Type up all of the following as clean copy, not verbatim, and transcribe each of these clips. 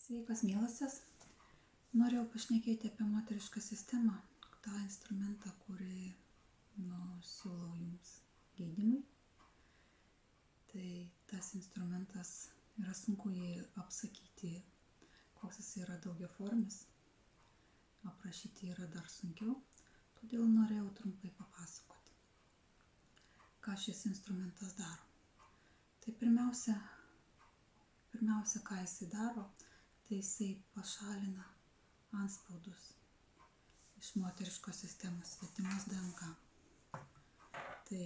Sveikas, mielosios. Norėjau pašnekėti apie moterišką sistemą, tą instrumentą, kurį siūlau jums gydymui. Tai tas instrumentas yra sunku jį apsakyti, koks jis yra daugiaformis. Aprašyti yra dar sunkiau, todėl norėjau trumpai papasakoti, ką šis instrumentas daro. Tai pirmiausia, ką jisai daro, tai jisai pašalina antspaudus iš moteriškos sistemos, svetimos DNK. Tai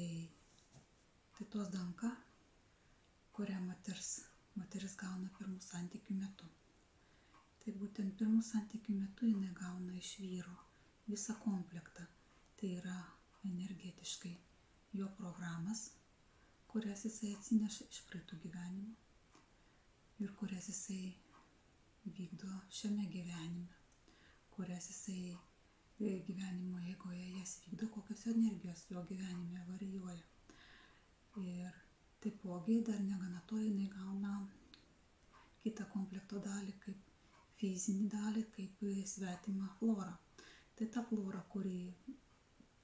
tos DNK, kurią moteris gauna pirmų santykių metu. Tai būtent pirmų santykių metu jinai gauna iš vyro visą komplektą. Tai yra energetiškai jo programas, kurias jisai atsineša iš praeitų gyvenimų ir kurias jisai vykdo šiame gyvenime, kurias jisai gyvenimo eigoje jas vykdo, kokios energijos jo gyvenime varijuoja. Ir taipogi dar negana to, jinai gauna kitą komplekto dalį kaip fizinį dalį, kaip svetimą florą. Tai ta flora,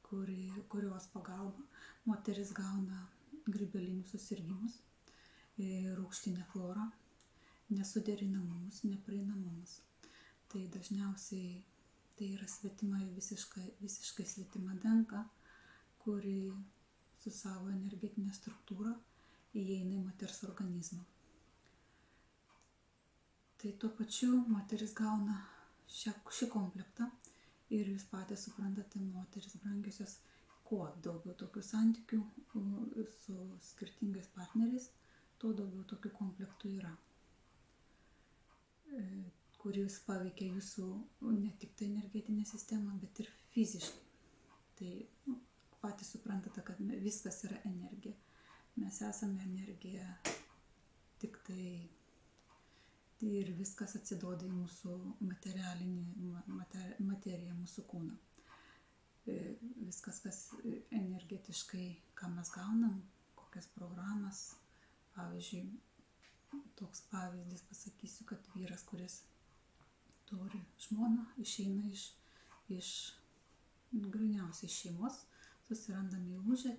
kurios pagalba moteris gauna grybelinius susirgimus, rūgštinę florą, nesuderinamumus, neprieinamumus. Tai dažniausiai tai yra visiškai svetima DNK, kuri su savo energetinė struktūra įeina į moters organizmą. Tai tuo pačiu moteris gauna šį komplektą ir jūs patys suprantate, moteris brangiosios, kuo daugiau tokių santykių su skirtingais partneriais, tuo daugiau tokių komplektų yra, kuris paveikia jūsų ne tik tai energetinę sistemą, bet ir fiziškai. Tai patys suprantate, kad viskas yra energija. Mes esame energija, tik tai ir viskas atsiduoda į mūsų materiją, mūsų kūną. Viskas, kas energetiškai, ką mes gaunam, kokias programas. Pavyzdžiui, toks pavyzdys pasakysiu, kad vyras, kuris turi žmoną, išeina iš gryniausiai šeimos, susiranda meilužę,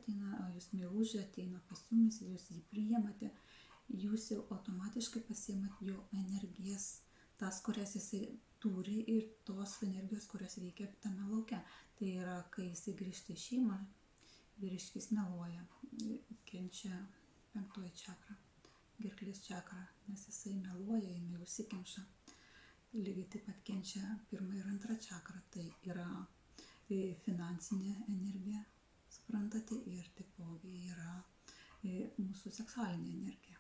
jūs meilužę ateina pas jumis, jūs jį priimate, jūs jau automatiškai pasiimat jo energijas, tas, kurias jisai turi ir tos energijos, kurios veikia tame lauke. Tai yra, kai jisai grįžta į šeimą, vyriškis meluoja, kenčia 5 čakra, gerklės čakra, nes jisai meluoja, jinai užsikemša. Lygiai taip pat kenčia 1 ir 2 čakra, tai yra finansinė energija, suprantate, ir taipogi yra mūsų seksualinė energija.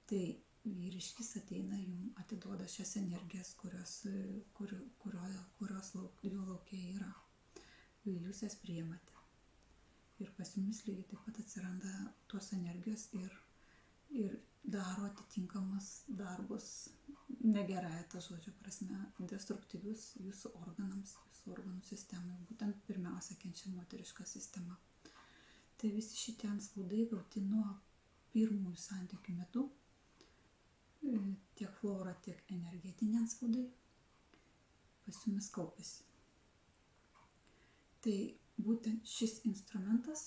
Tai vyriškis ateina, jums atiduoda šias energijas, kurios jo lauke yra. Jūs jas priimate. Ir pas jumis lygiai taip pat atsiranda tos energijos ir daro atitinkamus darbus, negerąja ta žodžio prasme, destruktyvius jūsų organams, jūsų organų sistemai. Būtent pirmiausia kenčia moteriška sistema. Tai visi šitie antspaudai gauti nuo pirmųjų santykių metu, tiek flora, tiek energetiniai antspaudai pas jumis kaupiasi. Tai būtent šis instrumentas,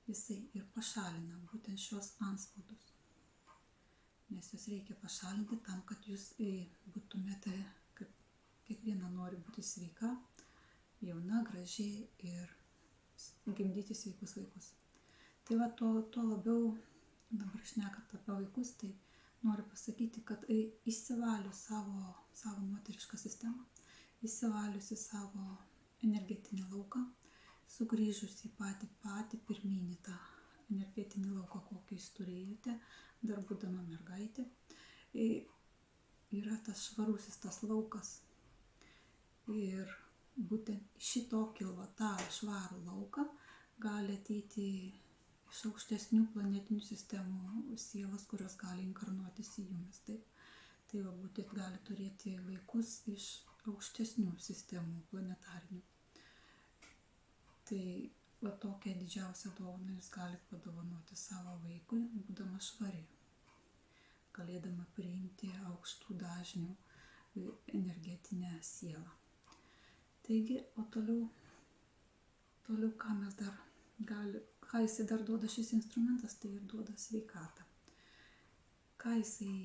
jisai ir pašalina būtent šios antspaudus. Nes jūs reikia pašalinti tam, kad jūs būtumėte, kaip kiekviena nori būti sveika, jauna, gražiai ir gimdyti sveikus vaikus. Tai va, tuo labiau, dabar šnekant apie vaikus, tai noriu pasakyti, kad įsivalius savo moterišką sistemą, įsivalius į savo energetinį lauką, sugrįžus į patį pirminį tą energetinį lauką, kokį jūs turėjote, dar būdama mergaitė, yra tas švarusis tas laukas. Ir būtent šitokį tą švarų lauką gali ateiti iš aukštesnių planetinių sistemų sielos, kurios gali inkarnuotis į jumis. Tai va, būtent gali turėti vaikus iš aukštesnių sistemų planetarinių. Tai va, tokią didžiausią dovaną jūs galite padovanoti savo vaikui, būdama švari. galėdama priimti aukštų dažnių energetinę sielą. Taigi, o toliau ką mes dar ką jisai dar duoda šis instrumentas, tai ir duoda sveikatą. Ką jisai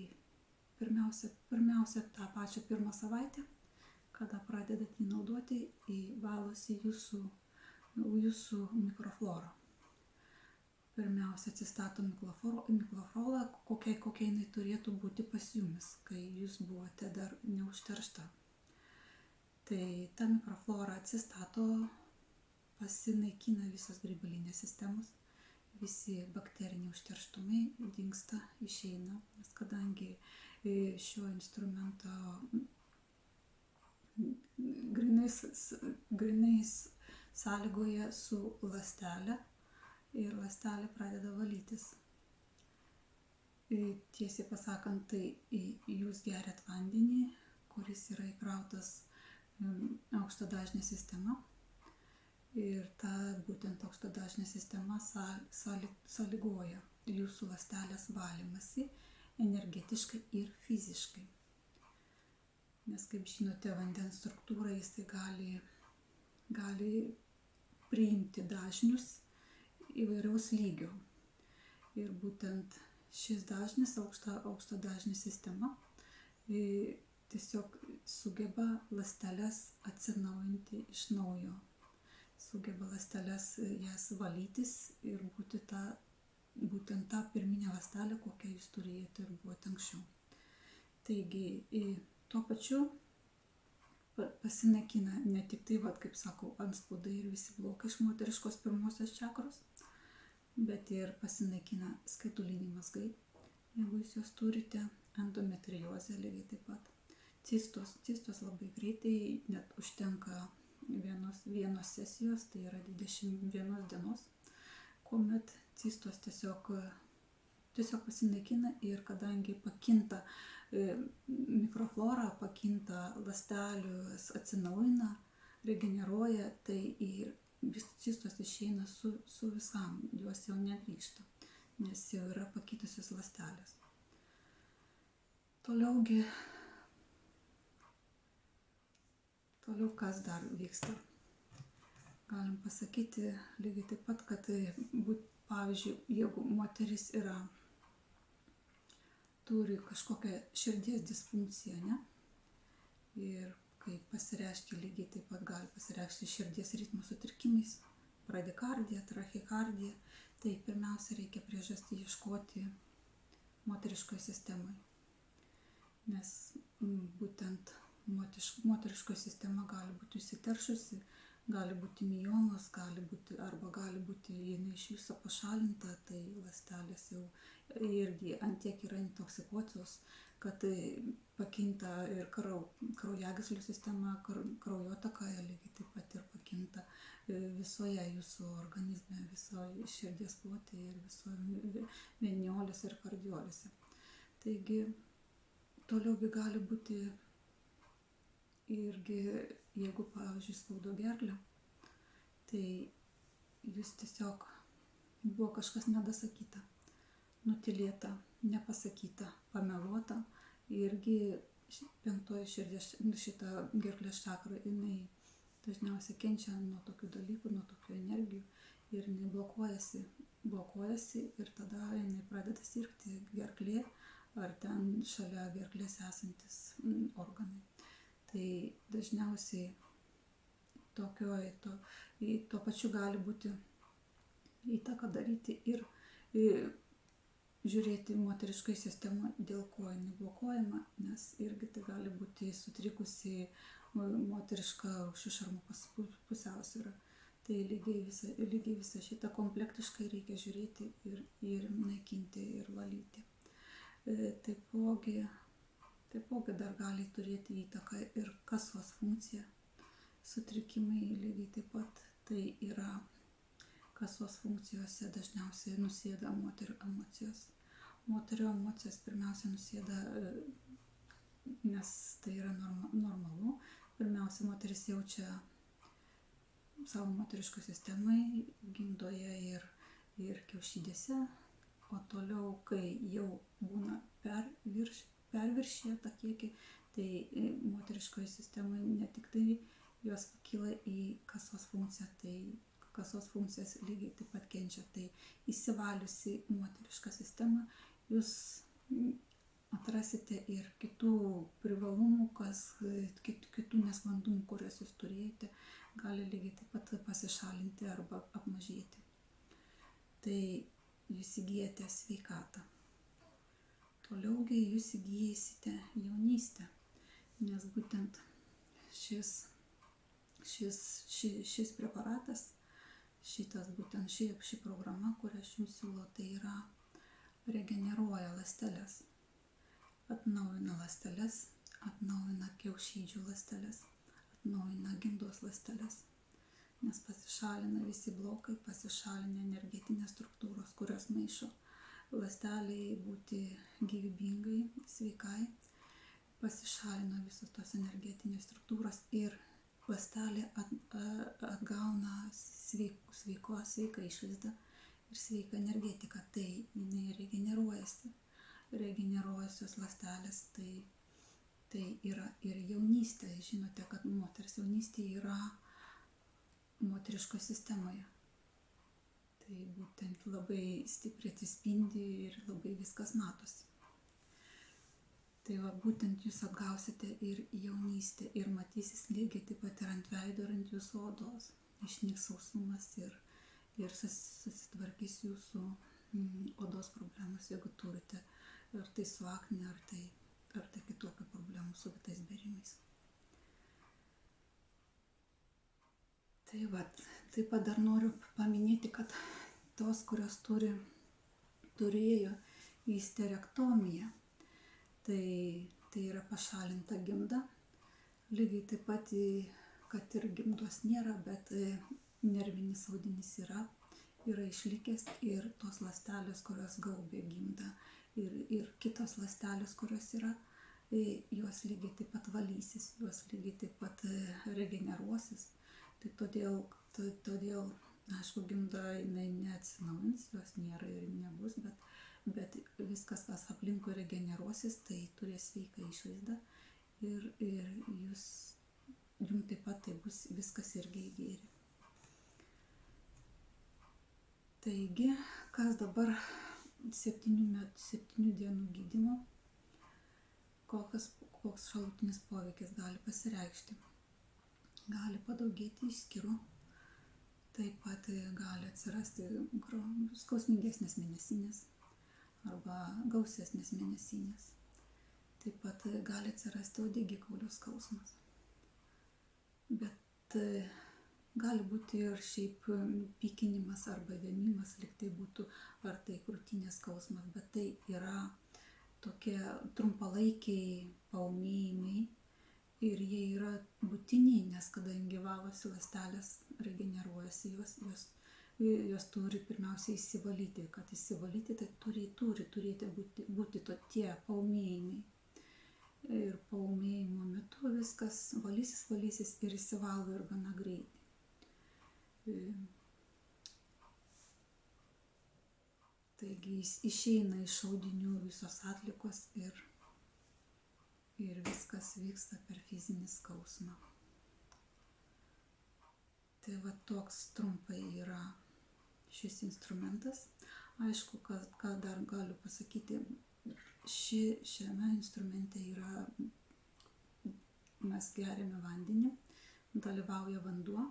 pirmiausia tą pačią pirmą savaitę, kada pradedat jį naudoti, valosi jūsų mikroflorą. Pirmiausia atsistato mikroflora, kokia jinai turėtų būti pas jumis, kai jūs buvote dar neužteršta. Tai ta mikroflora atsistato, pasinaikina visos grybalinės sistemos, visi bakteriniai užterštumai dingsta, išeina, nes kadangi šio instrumento grynais sąlygoja su ląstelė ir ląstelė pradeda valytis. Tiesiai pasakant, tai jūs geriat vandenį, kuris yra įkrautas aukšto dažnio sistema. Ir ta būtent aukšto dažnio sistema sąlygoja jūsų ląstelės valymasi energetiškai ir fiziškai. Nes, kaip žinote, vandens struktūra jisai gali priimti dažnius įvairaus lygio. Ir būtent šis dažnis, aukšto dažnio sistema, tiesiog sugeba ląsteles atsinaujinti iš naujo. Sugeba ląsteles jas valytis ir būtent ta pirminė ląstelė, kokią jūs turėjote ir buvote anksčiau. Taigi, tuo pačiu pasinaikina ne tik tai, kaip sakau, antspaudai ir visi blokai iš moteriškos pirmosios čakros, bet ir pasinaikina skaituliniai mazgai, jeigu jūs juos turite, endometriozė lygiai taip pat. Cistos labai greitai, net užtenka vienos sesijos, tai yra 21 dienos, kuomet cistos tiesiog pasinaikina ir kadangi pakinta mikroflora, pakinta ląstelių, atsinaujina, regeneruoja, tai ir cistos išeina su visam, jos jau negrįžta, nes jau yra pakitusios ląstelės. Toliau kas dar vyksta? Galim pasakyti lygiai taip pat, kad pavyzdžiui, jeigu moteris turi kažkokią širdies disfunkciją, ne? Ir kai pasireiškia, lygiai taip pat gali pasireikšti širdies ritmo sutrikimais, bradikardija, trachikardija, tai pirmiausia reikia priežastį ieškoti moteriškoje sistemoje. Nes būtent moteriškoji sistema gali būti įsiteršusi, gali būti miomos, gali būti jinai iš viso pašalinta, tai ląstelės jau irgi antiek yra intoksikuotos, kad pakinta ir kraujagyslių sistema, kraujotaka lygiai taip pat ir pakinta visoje jūsų organizme, visoje širdies plotėje ir visoje veniolėse ir kardiolėse. Taigi, toliau gali būti irgi, jeigu, pavyzdžiui, skauda gerklę, tai jūs tiesiog buvo kažkas nedasakyta, nutylėta, nepasakyta, pameluota, irgi penktoji širdies, šita gerklės čakra, jinai dažniausiai kenčia nuo tokių dalykų, nuo tokių energijų ir jinai blokuojasi ir tada jinai pradeda sirgti gerklė ar ten šalia gerklės esantis organai. Tai dažniausiai tuo pačiu gali būti įtaka daryti ir žiūrėti moteriškai sistemą, dėl ko jinai blokuojama, nes irgi tai gali būti sutrikusi moteriška rūgščių šarmų pusiausvyra. Tai lygiai visą šitą komplektiškai reikia žiūrėti ir naikinti ir valyti. Taipogi dar gali turėti įtaką ir kasos funkcija. Sutrikimai lygiai taip pat, tai yra kasos funkcijose dažniausiai nusėda moterių emocijos. Moterių emocijos pirmiausia nusėda, nes tai yra normalu. Pirmiausia, moteris jaučia savo moteriškoj sistemai, gimdoje ir kiaušidėse, o toliau, kai jau būna perviršyje tą kiekį, tai moteriškoje sistemoje ne tik tai jos pakyla į kasos funkciją, tai kasos funkcijas lygiai taip pat kenčia. Tai įsivaliusi moterišką sistemą, jūs atrasite ir kitų privalumų, kitų nesklandumų, kuriuos jūs turėjote, gali lygiai taip pat pasišalinti arba apmažėti. Tai jūs įgyjate sveikatą. Toliaugi jūs įgyjysite jaunystę, nes būtent šis preparatas, ši programa, kurią aš jums siūlau, tai yra regeneruoja ląsteles, atnaujina ląsteles, atnaujina kiaušidžių ląsteles, atnaujina gimdos ląsteles, nes pasišalina visi blokai, pasišalina energetinės struktūros, kurios maišo ląsteliai būti gyvybingai, sveikai, pasišalina visos tos energetinės struktūros ir ląstelė atgauna sveiką išvaizdą ir sveiką energetiką. Tai jinai regeneruojasi. Regeneruojusios ląstelės, tai yra ir jaunystė. Žinote, kad moters jaunystė yra moteriško sistemoje. Tai būtent labai stipriai atsispindi ir labai viskas matosi. Tai va, būtent jūs atgausite ir jaunystę ir matysis lygiai taip pat ir ant veido ir ant jūsų odos. Išnyks sausumas ir susitvarkys jūsų odos problemos, jeigu turite, ar tai su akne, ar tai kitokių problemų su kitais bėrimais. Tai va, taip pat dar noriu paminėti, kad tos, kurios turėjo histerektomiją, tai yra pašalinta gimda. Lygiai taip pat, kad ir gimdos nėra, bet nervinis audinys yra išlikęs ir tos ląstelės, kurios gaubė gimdą ir kitos ląstelės, kurios yra, jos lygiai taip pat valysis, jos lygiai taip pat regeneruosis. Tai todėl, aišku, gimda jinai neatsinaujins, jos nėra ir nebus, bet viskas, kas aplinkui regeneruosis, tai turės sveiką išvaizdą ir jums taip pat tai bus viskas irgi į gėrį. Taigi, kas dabar 7 dienų gydymo, koks šalutinis poveikis gali pasireikšti. Gali padaugėti išskyrų, taip pat gali atsirasti skausmingesnės mėnesinės arba gausesnės mėnesinės. Taip pat gali atsirasti uodegikaulio skausmas. Bet gali būti ir šiaip pykinimas arba vėmimas, lyg tai būtų, ar tai krūtinės skausmas, bet tai yra tokie trumpalaikiai paūmėjimai ir jie yra būtini, nes kadangi valosi ląstelės, regeneruojasi, jos turi pirmiausia įsivalyti. Kad įsivalyti, tai turėti būti tie paūmėjimai. Ir paūmėjimo metu viskas valysis ir įsivalo ir gana greitai. Taigi išeina iš audinių visos atliekos ir viskas vyksta per fizinį skausmą. Tai va toks trumpai yra šis instrumentas. Aišku, ką dar galiu pasakyti, šiame instrumente yra, mes geriame vandenį, dalyvauja vanduo,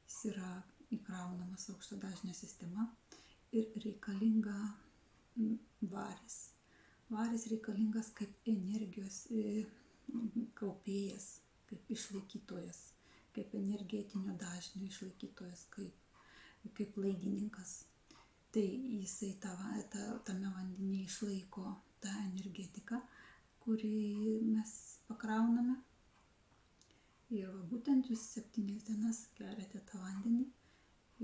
jis yra įkraunamas aukšto dažnio sistema ir reikalinga varis. Varis reikalingas kaip energijos kaupėjas, kaip išlaikytojas, kaip energetinio dažnio išlaikytojas, kaip laidininkas. Tai jisai tame vandenyje išlaiko tą energetiką, kurį mes pakrauname. Ir būtent jūs 7 dienas geriate tą vandenį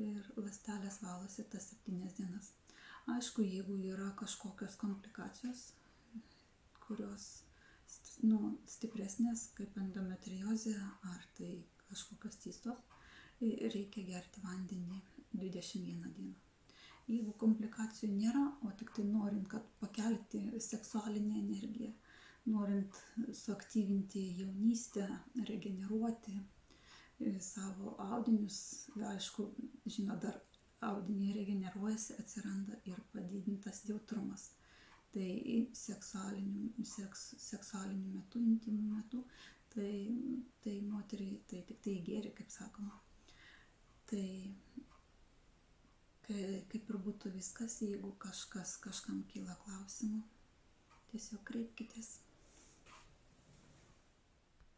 ir ląstelės valosi tas 7 dienas. Aišku, jeigu yra kažkokios komplikacijos, kurios stipresnės, kaip endometriozė ar tai kažkokios cystos, reikia gerti vandenį 21 dieną. Jeigu komplikacijų nėra, o tik tai norint, kad pakelti seksualinę energiją, norint suaktyvinti jaunystę, regeneruoti savo audinius, aišku, dar audiniai regeneruojasi, atsiranda ir padidintas jautrumas. Tai seksualiniu metu, intymiu metu, tai moteriai tai tik tai gėri, kaip sakoma. Tai kaip ir būtų viskas, jeigu kažkam kyla klausimų, tiesiog kreipkitės.